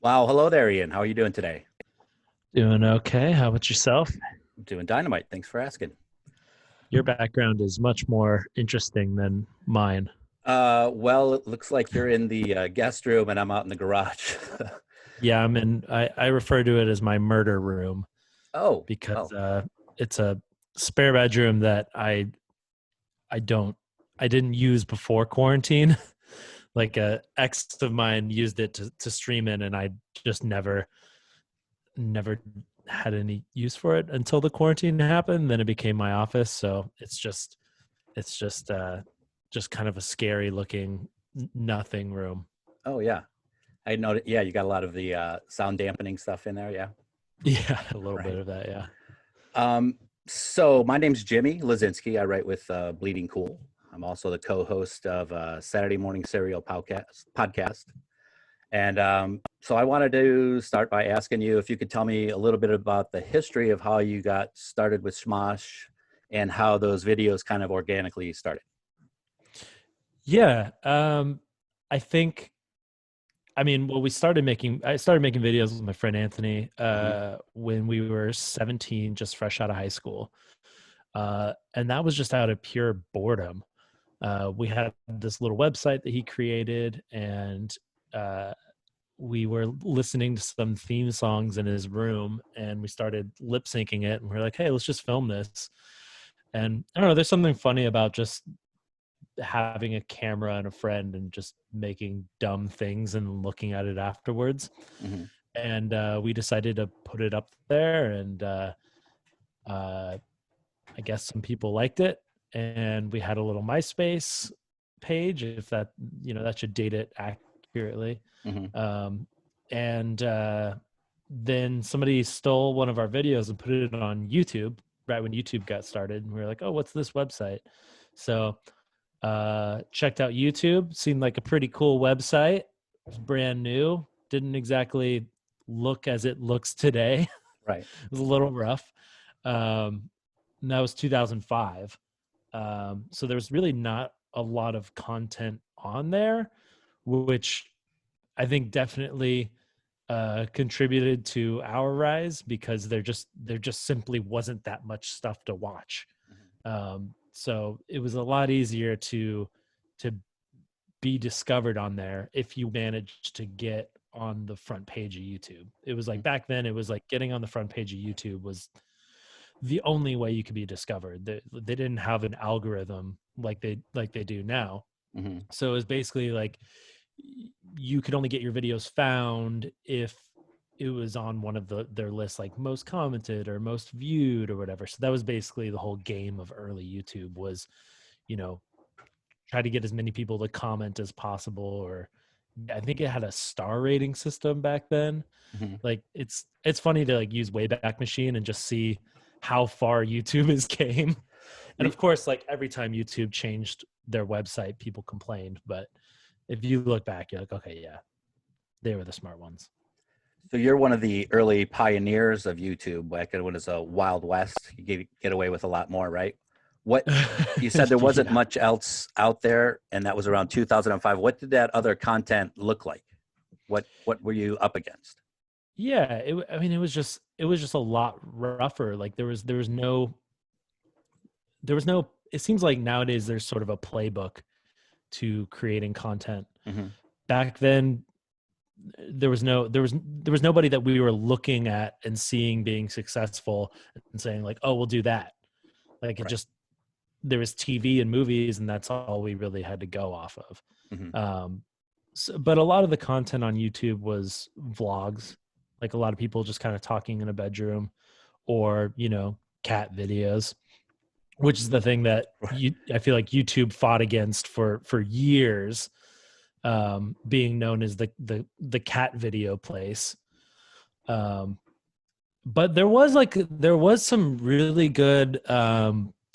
Wow, hello there, Ian. How are you doing today? Doing okay. How about yourself? I'm doing dynamite. Thanks for asking. Your background is much more interesting than mine. Well, it looks like you're in the guest room and I'm out in the garage. Yeah, I refer to it as my murder room Oh, because oh, it's a spare bedroom that I don't I didn't use before quarantine. Like a ex of mine used it to stream in, and I just never had any use for it until the quarantine happened. Then it became my office, so it's just kind of a scary looking nothing room. oh, yeah. I know. Yeah, you got a lot of the sound dampening stuff in there. Yeah, Yeah, a little bit right. of that. Yeah. Um, so my name's Jimmy Leszczynski. I write with Bleeding Cool. I'm also the co-host of Saturday Morning Serial podcast. And so I wanted to start by asking you if you could tell me a little bit about the history of how you got started with Smosh and how those videos kind of organically started. Yeah. I think, well, I started making videos with my friend Anthony Hmm. when we were 17, just fresh out of high school. And that was just out of pure boredom. We had this little website that he created, and uh, we were listening to some theme songs in his room, and we started lip syncing it. And we are like, hey, let's just film this. And I don't know, there's something funny about just having a camera and a friend and just making dumb things and looking at it afterwards. Hmm. And we decided to put it up there, and uh, I guess some people liked it. And we had a little MySpace page, if that, that should date it accurately. Hmm. Um, and then somebody stole one of our videos and put it on YouTube right when YouTube got started. And we were like, oh, what's this website? So checked out YouTube, seemed like a pretty cool website. It was brand new, didn't exactly look as it looks today. Right. It was a little rough. And that was 2005. So there was really not a lot of content on there, which I think definitely contributed to our rise, because there just simply wasn't that much stuff to watch. Hmm. So it was a lot easier to be discovered on there if you managed to get on the front page of YouTube. It was like back then, it was like getting on the front page of YouTube was the only way you could be discovered. They didn't have an algorithm like they do now. Hmm. So it was basically like you could only get your videos found if it was on one of their lists, like most commented or most viewed or whatever. So that was basically the whole game of early YouTube was, you know, try to get as many people to comment as possible. Or I think it had a star rating system back then. Hmm. Like it's funny to like use Wayback Machine and just see how far YouTube has came. And of course, like every time YouTube changed their website, people complained. But if you look back, you're like, okay, yeah, they were the smart ones. So you're one of the early pioneers of YouTube back when it was a Wild West. You get away with a lot more, right? What you said there wasn't Yeah. much else out there, and that was around 2005. What did that other content look like? What were you up against? Yeah, I mean, it was just a lot rougher. Like there was no. It seems like nowadays there's sort of a playbook to creating content. Hmm. Back then, there was nobody that we were looking at and seeing being successful and saying like, oh, we'll do that. Like it Right. just there was TV and movies, and that's all we really had to go off of. Hmm. But a lot of the content on YouTube was vlogs, like a lot of people just kind of talking in a bedroom, or cat videos, which is the thing that I feel like YouTube fought against for years, being known as the cat video place. Um, but there was some really good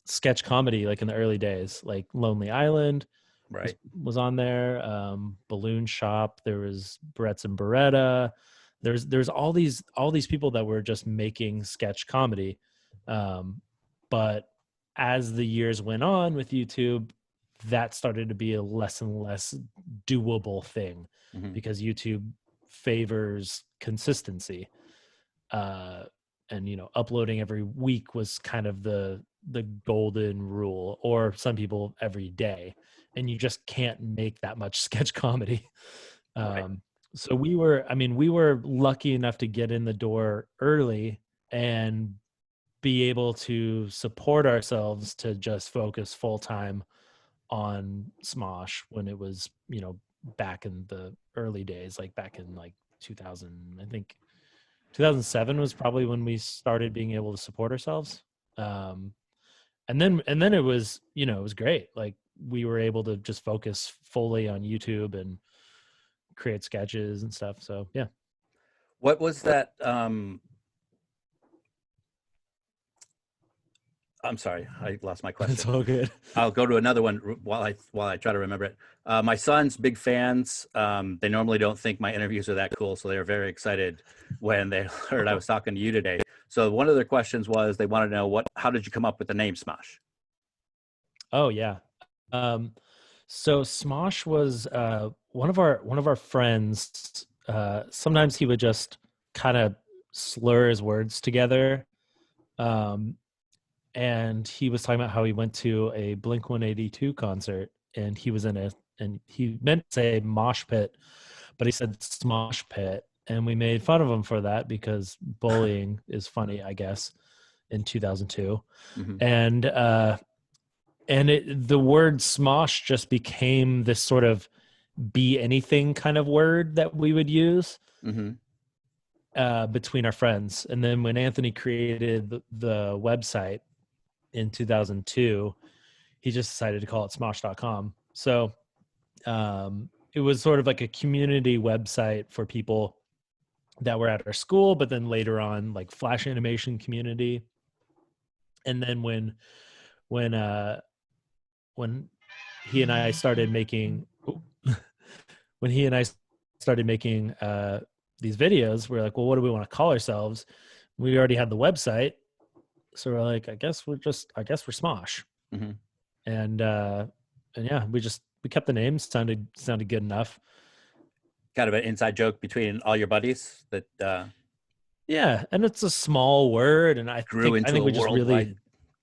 sketch comedy like in the early days, like Lonely Island was Right. was on there. Balloon Shop. There was Brett's and Beretta. There's all these people that were just making sketch comedy. But as the years went on with YouTube, that started to be a less and less doable thing, Hmm. because YouTube favors consistency. And, uploading every week was kind of the golden rule, or some people every day, and you just can't make that much sketch comedy. Right. So we were lucky enough to get in the door early and be able to support ourselves to just focus full time on Smosh when it was, back in the early days, like back in like 2000, I think 2007 was probably when we started being able to support ourselves. And then it was, it was great. Like we were able to just focus fully on YouTube and create sketches and stuff. So yeah. What was that? I'm sorry, I lost my question. It's all good. I'll go to another one while I try to remember it. My son's big fans. They normally don't think my interviews are that cool, so they were very excited when they heard I was talking to you today. So one of their questions was they wanted to know how did you come up with the name Smosh? Oh yeah. So Smosh was one of our friends. Sometimes he would just kind of slur his words together. And he was talking about how he went to a Blink-182 concert, and he was and he meant to say mosh pit, but he said Smosh pit, and we made fun of him for that because bullying is funny, I guess, in 2002. Mm-hmm. And the word Smosh just became this sort of be anything kind of word that we would use. Mm-hmm. Between our friends. And then when Anthony created the website in 2002, he just decided to call it smosh.com. So it was sort of like a community website for people that were at our school, but then later on like Flash animation community. And then when he and I started making these videos, we're like, well, what do we want to call ourselves? We already had the website, so we're like, I guess we're Smosh. Mm-hmm. And yeah, we kept the name. Sounded good enough. Kind of an inside joke between all your buddies that yeah, and it's a small word, and I think we just really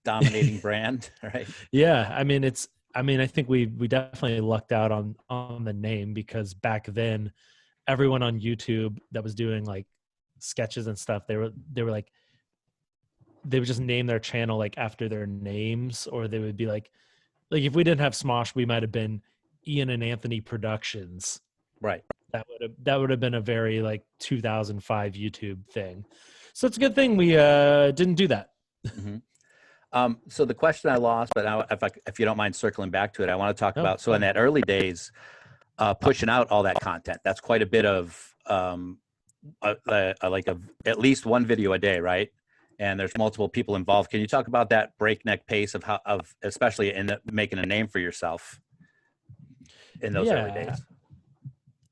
dominating brand, right? Yeah, I mean I think we definitely lucked out on the name, because back then everyone on YouTube that was doing like sketches and stuff, they would just name their channel like after their names, or they would be like if we didn't have Smosh, we might have been Ian and Anthony Productions. Right. That would have been a very like 2005 YouTube thing. So it's a good thing we didn't do that. Mm-hmm. So the question I lost, but now if you don't mind circling back to it, I want to talk about, so in that early days, pushing out all that content, that's quite a bit of at least one video a day, right? And there's multiple people involved. Can you talk about that breakneck pace of especially in making a name for yourself in those early days?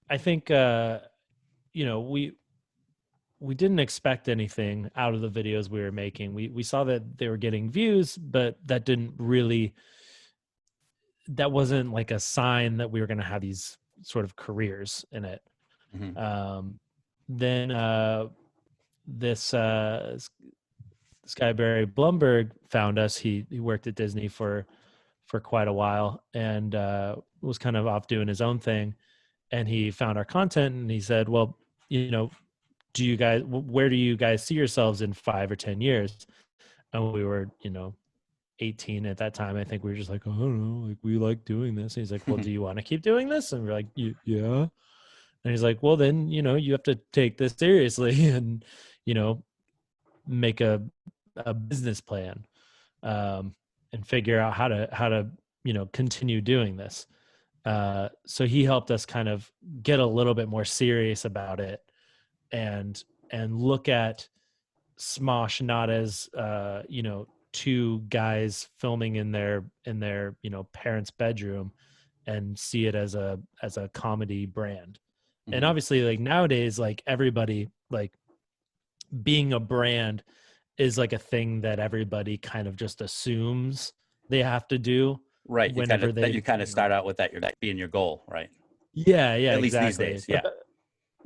I think we didn't expect anything out of the videos we were making. We saw that they were getting views, but that wasn't like a sign that we were going to have these sort of careers in it. Mm-hmm. Then this guy Barry Blumberg found us. He worked at Disney for quite a while, and was kind of off doing his own thing. And he found our content, and he said, well, where do you guys see yourselves in 5 or 10 years? And we were 18 at that time. I think we were just like, I don't know, like we like doing this. And he's like, well, do you want to keep doing this? And we're like, yeah. And he's like, well, then you have to take this seriously and make a business plan, and figure out how to continue doing this. So he helped us kind of get a little bit more serious about it, and look at Smosh not as two guys filming in their parents' bedroom, and see it as a comedy brand. Mm-hmm. And obviously, like nowadays, like everybody, like being a brand is like a thing that everybody kind of just assumes they have to do. Right. You kind of start out with that being your goal, right? Yeah. At least exactly. these days. Yeah.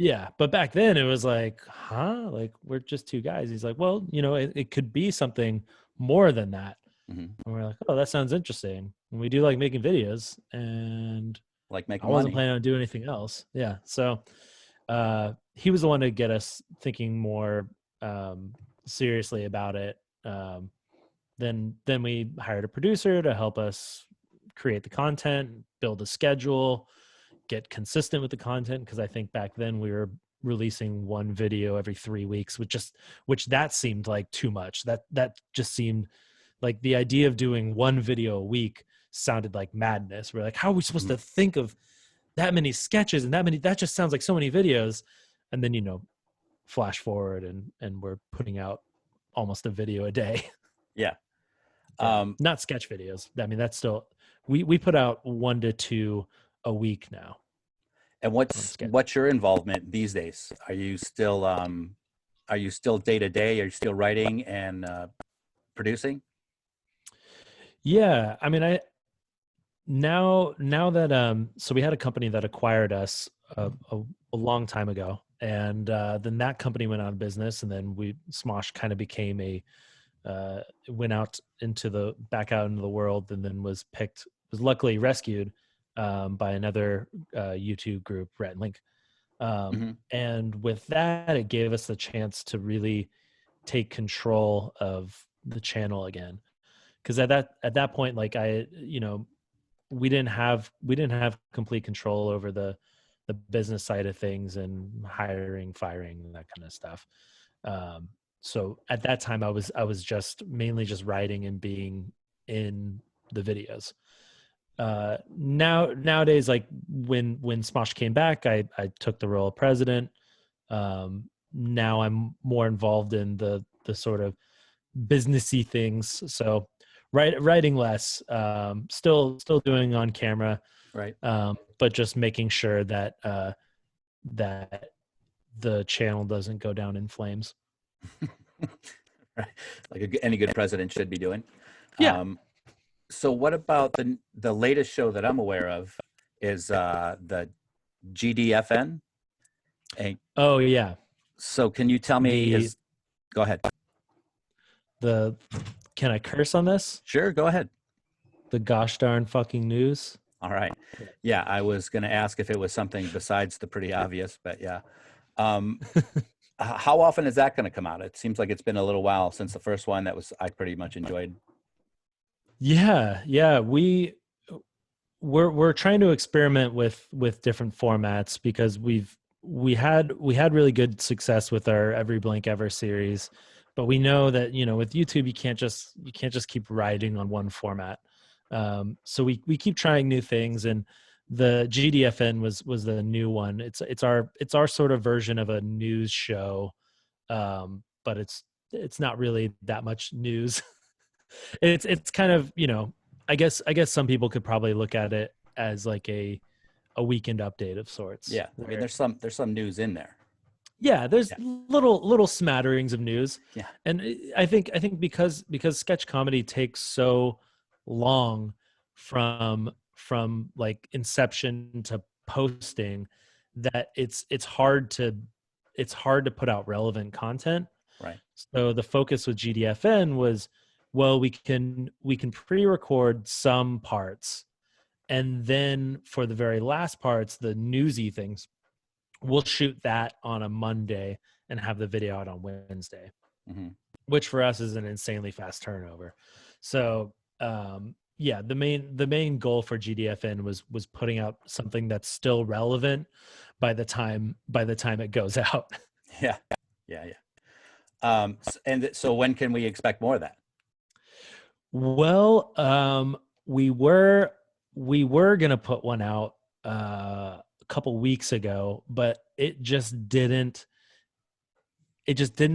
Yeah, but back then it was like, huh? Like we're just two guys. He's like, well, it could be something more than that. Hmm. And we're like, oh, that sounds interesting. And we do like making videos, and Like I making wasn't money. planning on doing anything else. Yeah. So he was the one to get us thinking more seriously about it. Then we hired a producer to help us create the content, build a schedule, get consistent with the content. Because I think back then we were releasing one video every 3 weeks, which that seemed like too much. That just seemed like the idea of doing one video a week sounded like madness. We're like, how are we supposed Mhm. to think of that many sketches and that just sounds like so many videos. And then, flash forward and we're putting out almost a video a day. Yeah. Yeah. Um, Not sketch videos. I mean, that's still, we put out 1 to 2 a week now and on sketch. what's your involvement these days? Are you still day to day? Are you still writing and producing? Yeah. I mean, now that, so we had a company that acquired us a long time ago, and then that company went out of business, and then Smosh kind of became went out back out into the world, and then was luckily rescued by another YouTube group, Rhett and Link. Hmm. And with that, it gave us the chance to really take control of the channel again. Because at that point, like we didn't have complete control over the business side of things and hiring, firing, and that kind of stuff. So at that time, I was just mainly just writing and being in the videos. Nowadays, like when Smosh came back, I took the role of president. Now I'm more involved in the sort of businessy things. So writing less, still doing on camera, Right. but just making sure that that the channel doesn't go down in flames. Right. Like any good president should be doing. Yeah. Um, so what about the latest show that I'm aware of is the GDFN? And Oh yeah. so can you tell me The go ahead. the can I curse on this? Sure, go ahead. The gosh darn fucking news. All right. Yeah, I was going to ask if it was something besides the pretty obvious, but yeah. Um, how often is that going to come out? It seems like it's been a little while since the first one I pretty much enjoyed. Yeah. We're trying to experiment with different formats, because we had really good success with our Every Blank Ever series, but we know that with YouTube you can't just keep riding on one format. So we keep trying new things, and the GDFN was the new one. It's our sort of version of a news show, but it's not really that much news. It's kind of, I guess some people could probably look at it as like a weekend update of sorts. Yeah, I mean there's some news in there. Yeah, there's Yeah, little smatterings of news. yeah, And I think because sketch comedy takes so long from like inception to posting, that it's hard to put out relevant content. right. So the focus with GDFN was, well, we can pre-record some parts, and then for the very last parts, the newsy things, we'll shoot that on a Monday and have the video out on Wednesday, Hmm. which for us is an insanely fast turnover. So yeah, the main goal for GDFN was putting out something that's still relevant by the time it goes out. Yeah, yeah, yeah. And so when can we expect more of that? Well, we were gonna put one out a couple weeks ago, but it just didn't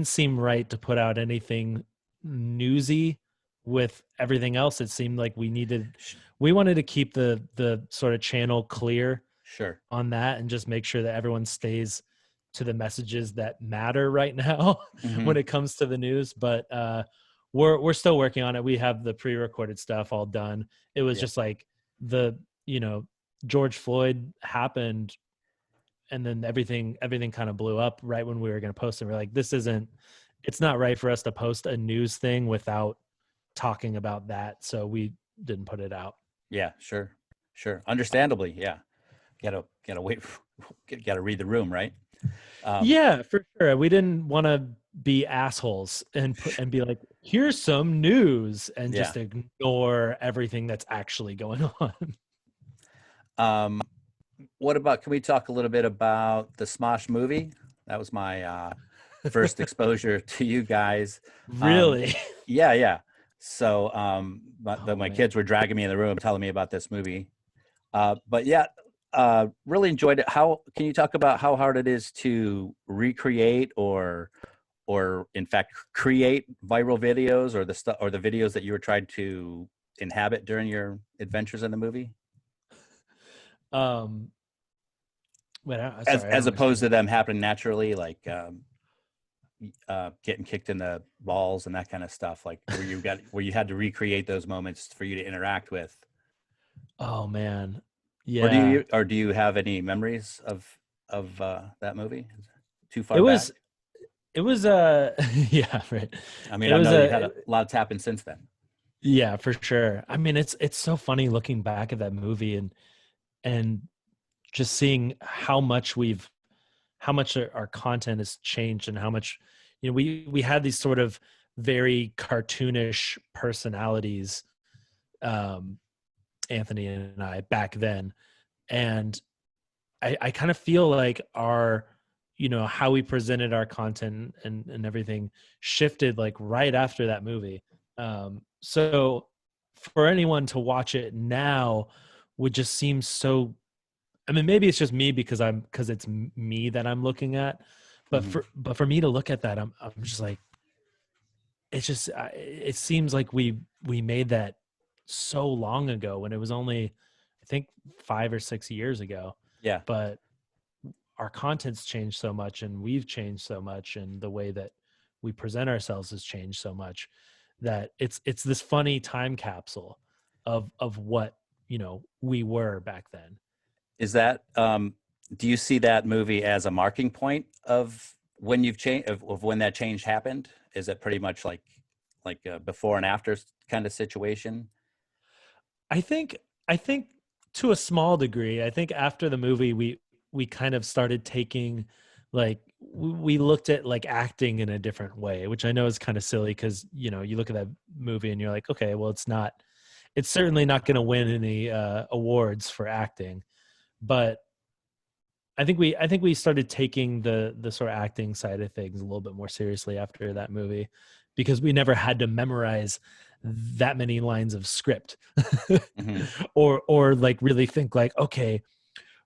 seem right to put out anything newsy with everything else. It seemed like we wanted to keep the sort of channel clear Sure. on that, and just make sure that everyone stays to the messages that matter right now Hmm. when it comes to the news. But we're still working on it. We have the pre-recorded stuff all done. It was Yeah. just like the George Floyd happened then everything kind of blew up right when we were going to post it. We're like, it's not right for us to post a news thing without talking about that. So we didn't put it out. Yeah, sure. Understandably, yeah. Gotta wait. Gotta read the room, right? Yeah, for sure. We didn't want to be assholes and be like, here's some news, and Yeah. just ignore everything that's actually going on. What about, can we talk a little bit about the Smosh movie? That was my first exposure to you guys. Really? Yeah. So, my Man. kids were dragging me in the room, telling me about this movie. But yeah, really enjoyed it. How can you talk about how hard it is to recreate or in fact create viral videos, or the videos that you were trying to inhabit during your adventures in the movie? As opposed to them happening naturally, like getting kicked in the balls and that kind of stuff, like where you had to recreate those moments for you to interact with. Oh man, yeah. Or do you have any memories of that movie? Too far It back? was yeah, right. I mean, It I was know you had a lot happened since then. yeah, for sure. I mean, it's so funny looking back at that movie and just seeing how much our content has changed, and how much, we had these sort of very cartoonish personalities, Anthony and I, back then. And I kind of feel like our, how we presented our content and everything shifted like right after that movie. So for anyone to watch it now would just seem so, I mean, maybe it's just me because it's me that I'm looking at, but for me to look at that, I'm just like, it's just, it seems like we made that so long ago, when it was only, I think, 5 or 6 years ago. Yeah. But our content's changed so much, and we've changed so much, and the way that we present ourselves has changed so much, that it's this funny time capsule of what, we were back then. Is that, do you see that movie as a marking point of when you've changed, of when that change happened? Is it pretty much like a before and after kind of situation? I think to a small degree. I think after the movie, we kind of started taking, like, we looked at like acting in a different way, which I know is kind of silly, because you look at that movie and you're like, okay, well, it's certainly not going to win any awards for acting. But I think we started taking the sort of acting side of things a little bit more seriously after that movie, because we never had to memorize that many lines of script, or like really think like, okay,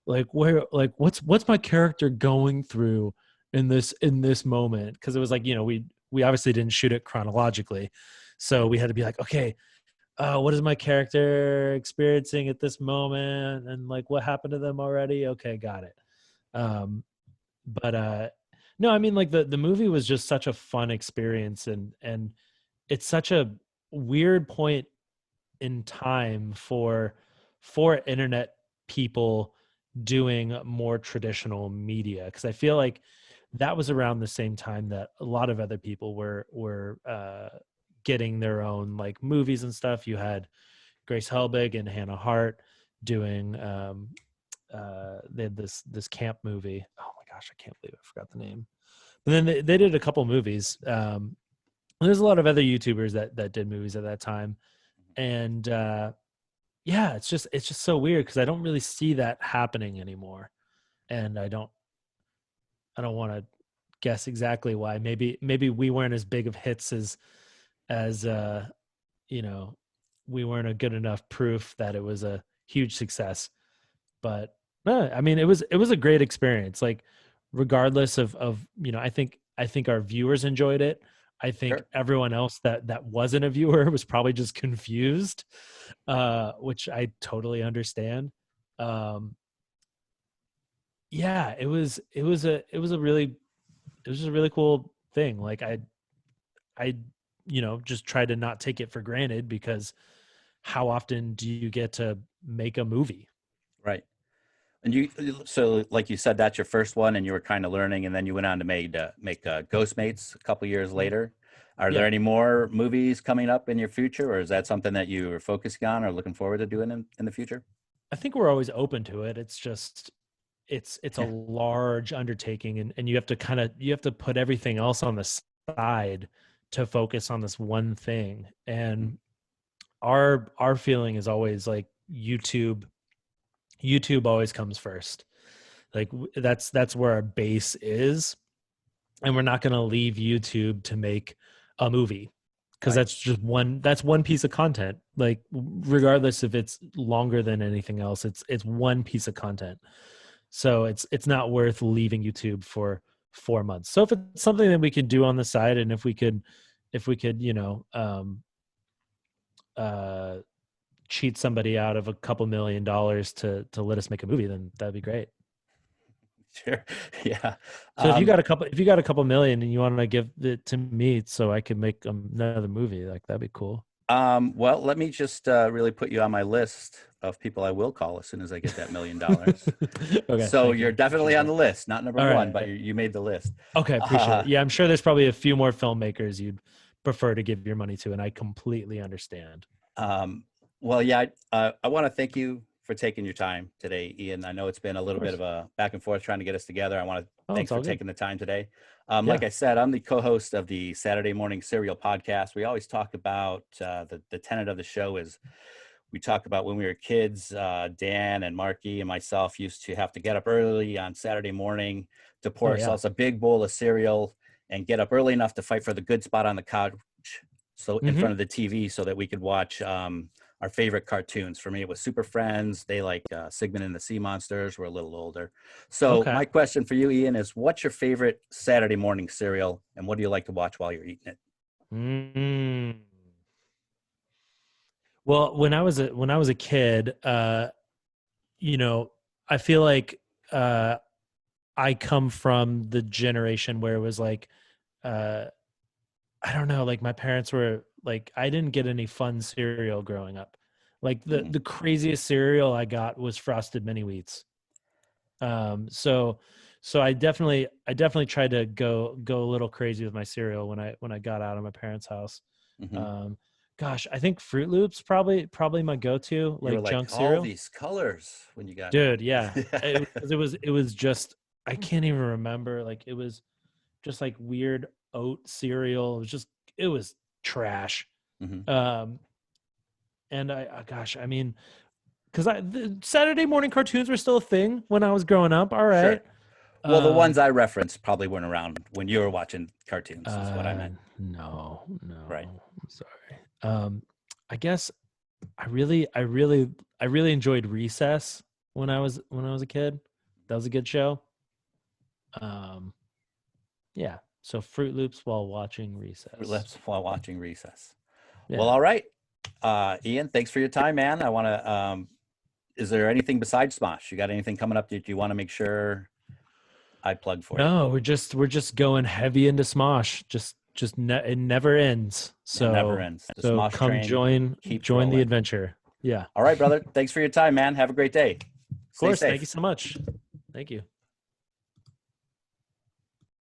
like what's my character going through in this moment, because it was like, we obviously didn't shoot it chronologically, so we had to be like, okay, what is my character experiencing at this moment, and like what happened to them already. Okay, got it. But no, I mean, like, the movie was just such a fun experience, and it's such a weird point in time for internet people doing more traditional media, because I feel like that was around the same time that a lot of other people were getting their own like movies and stuff. You had Grace Helbig and Hannah Hart doing they had this camp movie. Oh my gosh, I can't believe I forgot the name. But then they did a couple movies. There's a lot of other YouTubers that did movies at that time. And yeah, it's just so weird, because I don't really see that happening anymore. And I don't want to guess exactly why. Maybe we weren't as big of hits as we weren't a good enough proof that it was a huge success. But I mean, it was a great experience. Like, regardless of I think our viewers enjoyed it. I think Sure. everyone else that wasn't a viewer was probably just confused, which I totally understand. Yeah, it was a really cool thing. Like, I just try to not take it for granted, because how often do you get to make a movie? Right. And so like you said, that's your first one, and you were kind of learning, and then you went on to make Ghostmates a couple years later. Are there Yeah. any more movies coming up in your future, or is that something that you are focusing on or looking forward to doing in the future? I think we're always open to it. It's just it's a large undertaking, and you have to put everything else on the side to focus on this one thing. And our feeling is always like YouTube always comes first. Like that's where our base is, and we're not going to leave YouTube to make a movie, because Right. that's one piece of content. Like regardless if it's longer than anything else, it's one piece of content. So it's not worth leaving YouTube for 4 months. So if it's something that we could do on the side, and if we could cheat somebody out of a couple $1 million to let us make a movie, then that'd be great. Sure. Yeah. So if you got a couple million and you want to give it to me so I can make another movie, like that'd be cool. Well, let me just really put you on my list of people I will call as soon as I get that $1 million. Okay. So you're definitely on the list, not number All one, right. but you made the list. Okay, appreciate it. Yeah, I'm sure there's probably a few more filmmakers you'd prefer to give your money to, and I completely understand. Well, yeah, I want to thank you for taking your time today, Ian. I know it's been a little bit of a back and forth trying to get us together. I want to thanks for taking the time today. Like I said, I'm the co-host of the Saturday Morning Serial podcast. We always talk about the tenet of the show is we talk about when we were kids. Dan and Marky and myself used to have to get up early on Saturday morning to pour ourselves a big bowl of cereal and get up early enough to fight for the good spot on the couch, so in front of the TV, so that we could watch our favorite cartoons. For me, it was Super Friends. They like Sigmund and the Sea Monsters. We're a little older. So my question for you, Ian, is what's your favorite Saturday morning cereal, and what do you like to watch while you're eating it? Well, when I was a kid, I feel like I come from the generation where it was like, I don't know, like my parents were like, I didn't get any fun cereal growing up. Like the craziest cereal I got was Frosted Mini Wheats. So I definitely tried to go a little crazy with my cereal when I got out of my parents' house. Gosh, I think Fruit Loops probably my go-to, like junk cereal. All these colors when you got dude, yeah. It was just, I can't even remember. Like it was just like weird oat cereal. It was trash. And gosh, I mean, because the Saturday morning cartoons were still a thing when I was growing up. All right. Sure. Well, the ones I referenced probably weren't around when you were watching cartoons. Is what I meant. No. Right. I'm sorry. I guess I really enjoyed Recess when I was a kid. That was a good show. Yeah. So Fruit Loops while watching Recess. Fruit Loops while watching Recess. Yeah. Well, all right. Ian, thanks for your time, man. I want to, is there anything besides Smosh? You got anything coming up that you want to make sure I plug for you? No, we're just going heavy into Smosh. It never ends. So it never ends. The so Smosh come train join the adventure. Yeah. All right, brother. Thanks for your time, man. Have a great day. Of course. Thank you so much. Thank you.